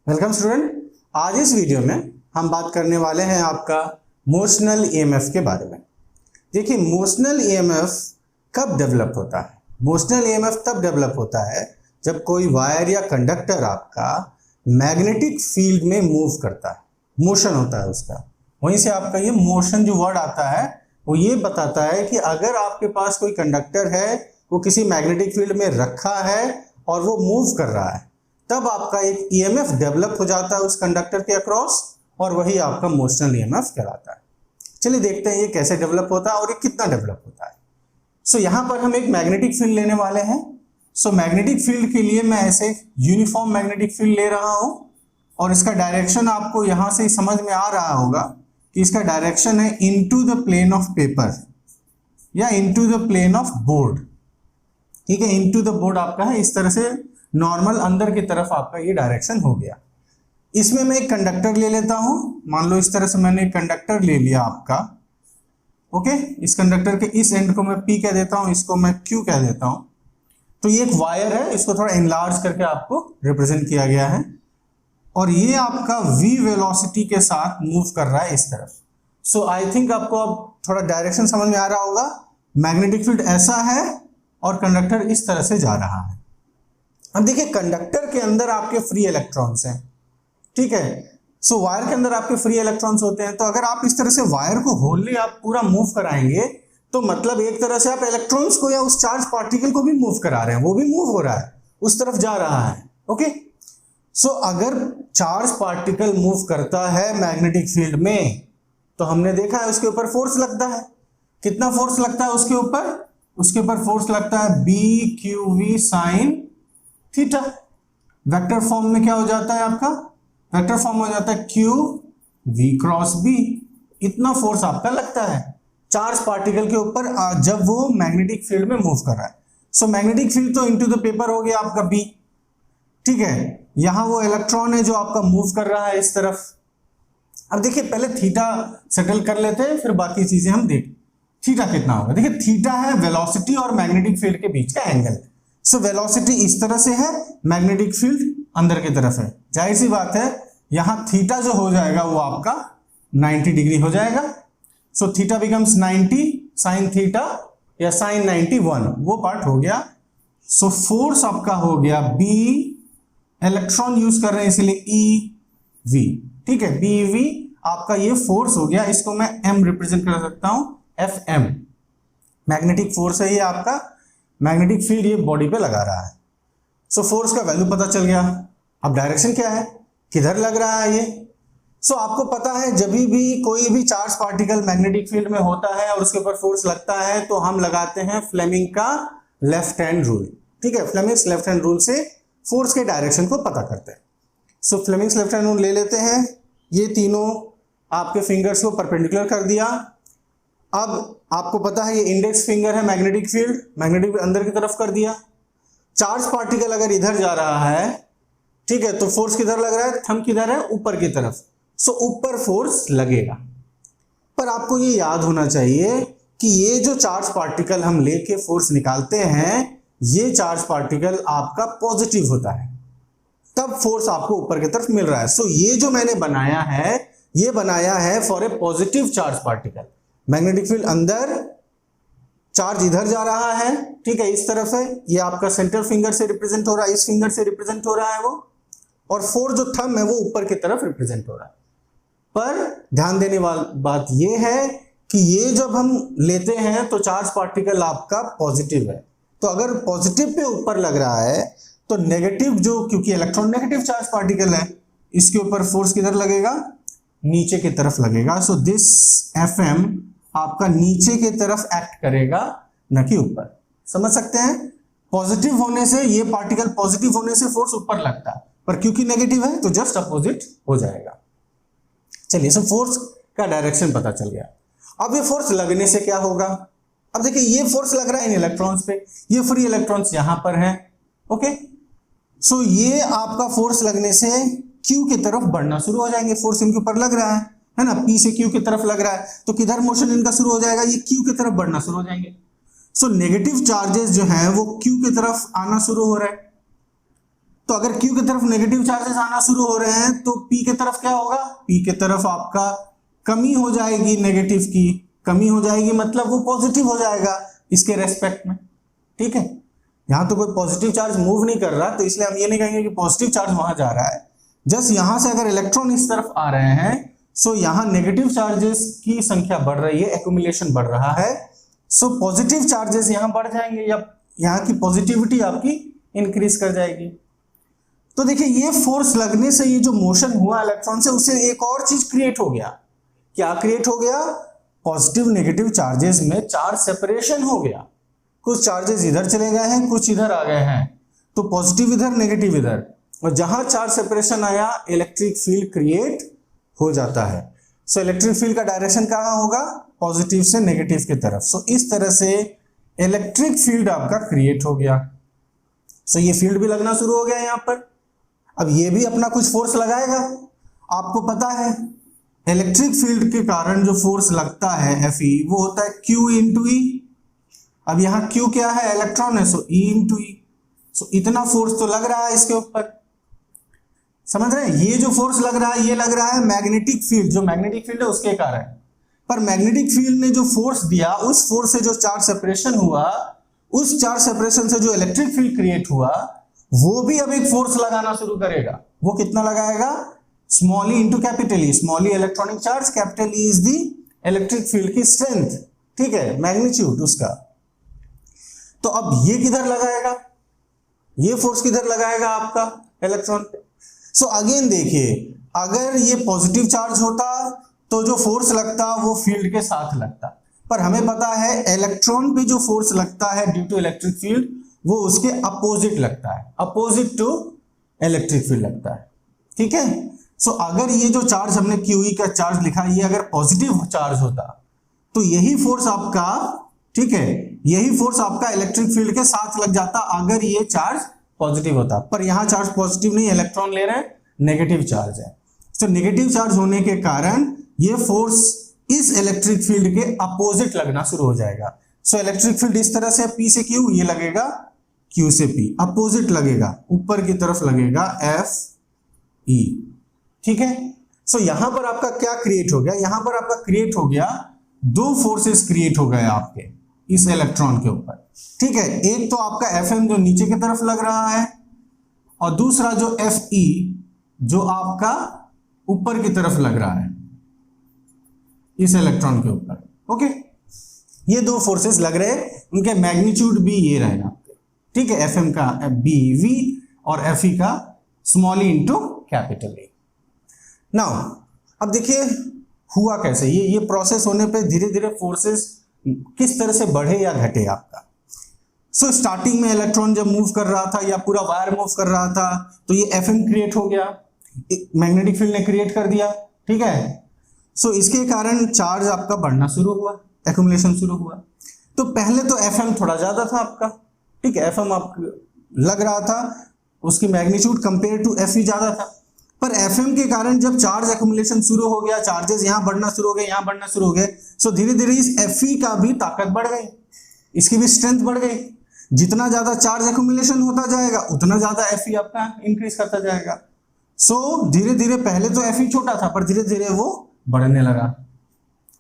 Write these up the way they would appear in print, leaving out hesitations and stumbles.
Welcome student. आज इस video में हम बात करने वाले हैं आपका मोशनल ईएमएफ के बारे में। देखिए, मोशनल ईएमएफ कब डेवलप होता है? मोशनल ईएमएफ तब डेवलप होता है जब कोई वायर या कंडक्टर आपका मैग्नेटिक फील्ड में मूव करता है, मोशन होता है उसका। वहीं से आपका ये मोशन जो वर्ड आता है वो ये बताता है कि अगर आपके पास कोई कंडक्टर है, वो किसी मैग्नेटिक फील्ड में रखा है और वो मूव कर रहा है, तब आपका एक ईएमएफ डेवलप हो जाता है उस कंडक्टर के अक्रॉस, और वही आपका मोशनल ईएमएफ कहलाता है। चलिए देखते हैं ये कैसे डेवलप होता है और ये कितना डेवलप होता है। सो यहाँ पर हम एक मैग्नेटिक फील्ड लेने वाले हैं। सो मैग्नेटिक फील्ड के लिए मैं ऐसे यूनिफॉर्म मैग्नेटिक फील्ड ले रहा हूँ और इसका डायरेक्शन आपको यहाँ से समझ में आ रहा होगा कि इसका डायरेक्शन है into the plane of paper या into the plane of board. ठीक है, इनटू द बोर्ड आपका है, इस तरह से नॉर्मल अंदर की तरफ आपका ये डायरेक्शन हो गया। इसमें मैं एक कंडक्टर ले लेता हूं। मान लो इस तरह से मैंने एक कंडक्टर ले लिया आपका। ओके, इस कंडक्टर के इस एंड को मैं P कह देता हूं, इसको मैं Q कह देता हूं। तो ये एक वायर है, इसको थोड़ा इनलार्ज करके आपको रिप्रेजेंट किया गया है और ये आपका v वेलोसिटी के साथ मूव कर रहा है इस तरफ। सो आई थिंक आपको अब थोड़ा डायरेक्शन समझ में आ रहा होगा। मैग्नेटिक फील्ड ऐसा है और कंडक्टर इस तरह से जा रहा है। अब देखिए, कंडक्टर के अंदर आपके फ्री इलेक्ट्रॉन्स हैं। ठीक है, सो वायर के अंदर आपके फ्री इलेक्ट्रॉन्स होते हैं। तो अगर आप इस तरह से वायर को होलली आप पूरा मूव कराएंगे तो मतलब एक तरह से आप इलेक्ट्रॉन्स को या उस चार्ज पार्टिकल को भी मूव करा रहे हैं, वो भी मूव हो रहा है, उस तरफ जा रहा है। ओके, सो अगर चार्ज पार्टिकल मूव करता है मैग्नेटिक फील्ड में तो हमने देखा है उसके ऊपर फोर्स लगता है। कितना फोर्स लगता है उसके ऊपर? उसके ऊपर फोर्स लगता है BQV sine theta. Vector form में क्या हो जाता है आपका? वेक्टर फॉर्म हो जाता है QV क्रॉस B। इतना फोर्स आपका लगता है चार्ज पार्टिकल के ऊपर जब वो मैग्नेटिक फील्ड में मूव कर रहा है। सो मैग्नेटिक फील्ड तो इनटू द पेपर हो गया आपका B। ठीक है, यहां वो इलेक्ट्रॉन है जो आपका मूव कर रहा है इस तरफ। अब देखिए, पहले थीटा सेटल कर लेते हैं, फिर बाकी चीजें हम देख। थीटा कितना होगा? देखिए, थीटा है वेलोसिटी और मैग्नेटिक फील्ड के बीच का एंगल। सो वेलोसिटी इस तरह से है, मैग्नेटिक फील्ड अंदर की तरफ है। जाहिर सी बात है, यहां थीटा जो हो जाएगा वो आपका 90 डिग्री हो जाएगा। So theta becomes 90 sine theta या साइन 91, वो पार्ट हो गया। सो फोर्स आपका हो गया B, इलेक्ट्रॉन यूज कर रहे हैं इसलिए EV। ठीक है, BV आपका ये फोर्स हो गया। इसको मैं M रिप्रेजेंट कर सकता हूं, FM मैग्नेटिक फोर्स है ये आपका। मैग्नेटिक फील्ड ये बॉडी पे लगा रहा है। सो फोर्स का वैल्यू पता चल गया। अब डायरेक्शन क्या है, किधर लग रहा है ये? सो आपको पता है जब भी कोई भी चार्ज पार्टिकल मैग्नेटिक फील्ड में होता है और उसके ऊपर फोर्स लगता है तो हम लगाते हैं फ्लेमिंग का लेफ्ट हैंड रूल। ठीक है, फ्लेमिंग्स लेफ्ट हैंड रूल से फोर्स के डायरेक्शन को पता करते हैं। सो फ्लेमिंग्स लेफ्ट हैंड रूल ले लेते हैं। ये तीनों आपके फिंगर्स को परपेंडिकुलर कर दिया। अब आपको पता है ये इंडेक्स फिंगर है मैग्नेटिक फील्ड, मैग्नेटिक अंदर की तरफ कर दिया। चार्ज पार्टिकल अगर इधर जा रहा है, ठीक है, तो फोर्स किधर लग रहा है? थंब किधर है? ऊपर की तरफ। सो ऊपर फोर्स लगेगा। पर आपको ये याद होना चाहिए कि ये जो चार्ज पार्टिकल हम लेके फोर्स निकालते हैं, ये चार्ज पार्टिकल आपका पॉजिटिव होता है, तब फोर्स आपको ऊपर की तरफ मिल रहा है। सो ये जो मैंने बनाया है, ये बनाया है for a positive charge particle. Magnetic field अंदर, चार्ज इधर जा रहा है, ठीक है, इस तरफ है, ये आपका सेंटर फिंगर से रिप्रेजेंट हो रहा है, इस फिंगर से रिप्रेजेंट हो रहा है वो, और फोर्स जो थंब है वो ऊपर की तरफ रिप्रेजेंट हो रहा है। पर ध्यान देने वाली बात ये है कि ये जब हम लेते हैं तो चार्ज पार्टिकल आपका पॉजिटिव है। तो अगर पॉजिटिव पे ऊपर लग रहा है तो नेगेटिव जो, क्योंकि इलेक्ट्रॉन नेगेटिव चार्ज पार्टिकल है, इसके ऊपर फोर्स किधर लगेगा? नीचे की तरफ लगेगा। सो दिस FM आपका नीचे की तरफ एक्ट करेगा, न कि ऊपर। समझ सकते हैं? पॉजिटिव होने से, ये पार्टिकल पॉजिटिव होने से फोर्स ऊपर लगता है, पर क्योंकि नेगेटिव है तो जस्ट अपोजिट हो जाएगा। चलिए, सो फोर्स का डायरेक्शन पता चल गया। अब ये फोर्स लगने से क्या होगा? अब देखिए, ये फोर्स लग रहा है इन इलेक्ट्रॉन्स पे, ये फ्री इलेक्ट्रॉन्स यहां पर है। ओके, सो ये आपका फोर्स लगने से Q की तरफ बढ़ना शुरू हो जाएंगे। फोर्स इनके ऊपर लग रहा है ना, P से Q की तरफ लग रहा है, तो किधर मोशन इनका शुरू हो जाएगा? ये Q की तरफ बढ़ना शुरू हो जाएंगे। सो नेगेटिव चार्जेस जो हैं वो Q की तरफ आना शुरू हो रहा है। तो अगर Q की तरफ नेगेटिव चार्जेस आना शुरू हो रहे हैं तो P की तरफ क्या होगा, P की तरफ आपका कमी हो जाएगी, नेगेटिव की कमी हो जाएगी, मतलब वो पॉजिटिव हो जाएगा इसके रेस्पेक्ट में। ठीक है, यहां तो कोई पॉजिटिव चार्ज मूव नहीं कर रहा, तो इसलिए हम ये नहीं कहेंगे कि पॉजिटिव चार्ज वहां जा रहा है। जस्ट यहां से अगर इलेक्ट्रॉन इस तरफ आ रहे हैं, सो यहां नेगेटिव चार्जेस की संख्या बढ़ रही है, एक्यूमुलेशन बढ़ रहा है, सो पॉजिटिव चार्जेस यहां बढ़ जाएंगे या यहां की पॉजिटिविटी आपकी इंक्रीज कर जाएगी। तो देखिए, ये फोर्स लगने से ये जो मोशन हुआ इलेक्ट्रॉन से, उससे एक और चीज क्रिएट हो गया। क्या क्रिएट हो गया? पॉजिटिव नेगेटिव चार्जेस में चार्ज सेपरेशन हो गया। कुछ चार्जेस इधर चले गए हैं, कुछ इधर आ गए हैं, तो पॉजिटिव इधर नेगेटिव इधर, और जहां चार्ज सेपरेशन आया इलेक्ट्रिक फील्ड क्रिएट हो जाता है। सो इलेक्ट्रिक फील्ड का डायरेक्शन कहां होगा? पॉजिटिव से नेगेटिव की तरफ। सो इस तरह से इलेक्ट्रिक फील्ड आपका क्रिएट हो गया। सो ये फील्ड भी लगना शुरू हो गया यहां पर। अब ये भी अपना कुछ फोर्स लगाएगा। आपको पता है इलेक्ट्रिक फील्ड के कारण जो फोर्स लगता है Fe, वो होता है Q इंटू ई। अब यहां Q क्या है? इलेक्ट्रॉन है, सो E इंटू ई। सो इतना फोर्स तो लग रहा है इसके ऊपर, समझ रहे हैं? ये जो फोर्स लग रहा है, ये लग रहा है मैग्नेटिक फील्ड, जो मैग्नेटिक फील्ड है उसके कारण। पर मैग्नेटिक फील्ड ने जो फोर्स दिया, उस फोर्स से जो चार्ज सेपरेशन हुआ, उस चार्ज सेपरेशन से जो इलेक्ट्रिक फील्ड क्रिएट हुआ, वो भी अब एक फोर्स लगाना शुरू करेगा। वो कितना लगाएगा? Small E into capital E. Small E electronic charge, capital E is the electric field की स्ट्रेंथ, ठीक है, मैग्नीट्यूड उसका। तो अब ये किधर लगाएगा? ये फोर्स किधर लगाएगा आपका? इलेक्ट्रॉन पे। सो अगेन देखिए, अगर ये पॉजिटिव चार्ज होता तो जो फोर्स लगता वो फील्ड के साथ लगता, पर हमें पता है इलेक्ट्रॉन पे जो फोर्स लगता है ड्यू टू इलेक्ट्रिक फील्ड, वो उसके अपोजिट लगता है, अपोजिट टू इलेक्ट्रिक फील्ड लगता है। ठीक है, सो अगर ये जो चार्ज हमने QE का चार्ज लिखा, ये अगर पॉजिटिव चार्ज होता तो यही फोर्स आपका, ठीक है, यही फोर्स आपका इलेक्ट्रिक फील्ड के साथ लग जाता अगर ये चार्ज पॉजिटिव होता। पर यहां चार्ज पॉजिटिव नहीं, इलेक्ट्रॉन ले रहे हैं, नेगेटिव चार्ज है। तो नेगेटिव चार्ज होने के कारण ये फोर्स इस इलेक्ट्रिक फील्ड के अपोजिट लगना शुरू हो जाएगा। सो इलेक्ट्रिक फील्ड इस तरह से P से Q, ये लगेगा Q से P, अपोजिट लगेगा, ऊपर की तरफ लगेगा FE। ठीक है, सो यहां पर आपका क्या क्रिएट हो गया? यहां पर आपका क्रिएट हो गया, दो फोर्सेस क्रिएट हो गए आपके इस इलेक्ट्रॉन के ऊपर। ठीक है, एक तो आपका Fm जो नीचे की तरफ लग रहा है, और दूसरा जो Fe जो आपका ऊपर की तरफ लग रहा है इस इलेक्ट्रॉन के ऊपर। ओके, ये दो फोर्सेस लग रहे हैं, उनके मैग्नीट्यूड भी ये रहेगा। ठीक है, Fm का BV और Fe का small E into capital E। Now अब देखिए हुआ कैसे, ये प्रोसेस होने पे धीरे धीरे फोर्सेस किस तरह से बढ़े या घटे आपका। सो स्टार्टिंग में इलेक्ट्रॉन जब मूव कर रहा था या पूरा वायर मूव कर रहा था, तो ये Fm क्रिएट हो गया, मैग्नेटिक फील्ड ने क्रिएट कर दिया। ठीक है, सो इसके कारण चार्ज आपका बढ़ना शुरू हुआ, एक्यूमुलेशन शुरू हुआ। तो पहले तो Fm थोड़ा ज्यादा था आपका, ठीक है, Fm आप लग रहा था, उसकी मैग्नीट्यूड कंपेयर टू Fe ज्यादा था। पर Fm के कारण जब चार्ज एक्यूमुलेशन शुरू हो गया, चार्जेस यहां बढ़ना शुरू हो गए, यहां बढ़ना शुरू हो गए, सो धीरे धीरे इस Fe का भी ताकत बढ़ गई, इसकी भी स्ट्रेंथ बढ़ गई। जितना ज्यादा चार्ज एक्यूमुलेशन होता जाएगा, उतना ज्यादा Fe आपका इंक्रीज करता जाएगा। सो धीरे धीरे पहले तो Fe छोटा था, पर धीरे धीरे वो बढ़ने लगा।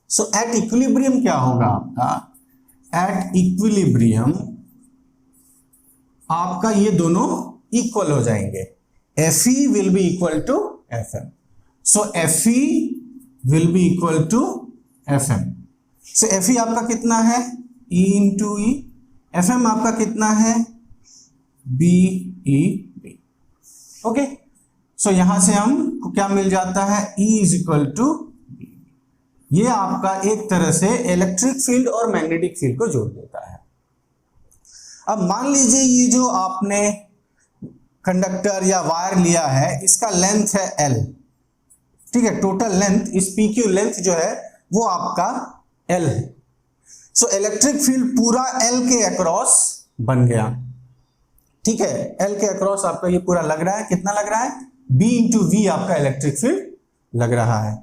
सो एट इक्विलिब्रियम क्या होगा आपका? एट इक्विलिब्रियम आपका ये दोनों इक्वल हो जाएंगे। Fe will be equal to Fm. So Fe will be equal to Fm. So Fe आपका कितना है? E into E. Fm आपका कितना है? B E B. ओके, सो यहां से हमको क्या मिल जाता है? E is equal to B. ये आपका एक तरह से इलेक्ट्रिक फील्ड और मैग्नेटिक फील्ड को जोड़ देता है। अब मान लीजिए ये जो आपने कंडक्टर या वायर लिया है, इसका लेंथ है L, ठीक है, टोटल लेंथ, इस PQ लेंथ जो है वो आपका L है। सो इलेक्ट्रिक फील्ड पूरा L के अक्रॉस बन गया। ठीक है, L के अक्रॉस आपका ये पूरा लग रहा है, कितना लग रहा है? B इंटू V आपका इलेक्ट्रिक फील्ड लग रहा है।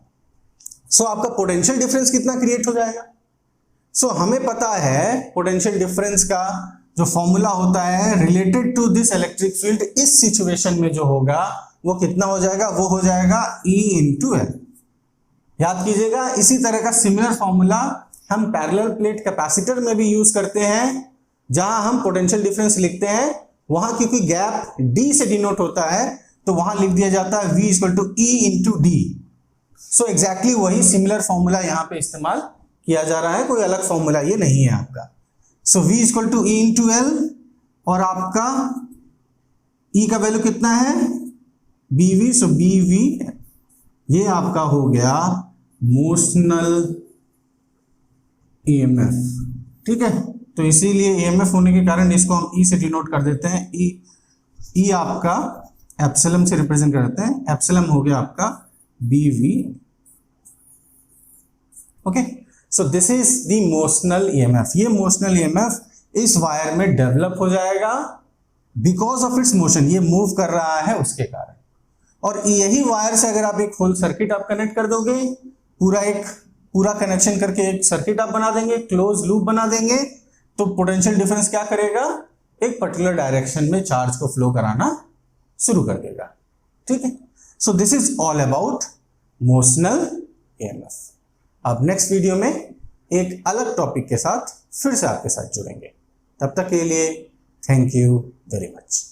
सो आपका पोटेंशियल डिफरेंस कितना क्रिएट हो जाएगा? सो हमें पता है पोटेंशियल डिफरेंस का जो फॉर्मूला होता है related to this electric field इस सिचुएशन में जो होगा वो कितना हो जाएगा, वो हो जाएगा E इंटू एल। याद कीजिएगा, इसी तरह का सिमिलर फॉर्मूला हम पैरेलल प्लेट कैपेसिटर में भी यूज करते हैं। जहां हम पोटेंशियल डिफरेंस लिखते हैं वहां क्योंकि गैप D से डिनोट होता है तो वहां लिख दिया जाता है V equal to E into D. So exactly वही सिमिलर फॉर्मूला यहां पे इस्तेमाल किया जा रहा है, कोई अलग फॉर्मूला ये नहीं है आपका। So V equal to E into L और आपका E का वैल्यू कितना है BV, सो BV ये आपका हो गया मोशनल EMF। ठीक है, तो इसीलिए EMF होने के कारण इसको हम E से डिनोट कर देते हैं। E आपका एप्सिलम से रिप्रेजेंट करते हैं, एप्सिलम हो गया आपका BV। Okay, so this is the motional EMF। ये मोशनल EMF इस वायर में डेवलप हो जाएगा बिकॉज ऑफ इट्स मोशन, ये मूव कर रहा है उसके कारण। और यही वायर से अगर आप एक होल सर्किट आप कनेक्ट कर दोगे, पूरा कनेक्शन करके एक सर्किट आप बना देंगे, क्लोज लूप बना देंगे, तो पोटेंशियल डिफरेंस क्या करेगा, एक पर्टिकुलर डायरेक्शन में चार्ज को फ्लो कराना शुरू कर देगा। ठीक है, so this is all about motional EMF। अब नेक्स्ट वीडियो में एक अलग टॉपिक के साथ फिर से आपके साथ जुड़ेंगे। तब तक के लिए थैंक यू वेरी मच।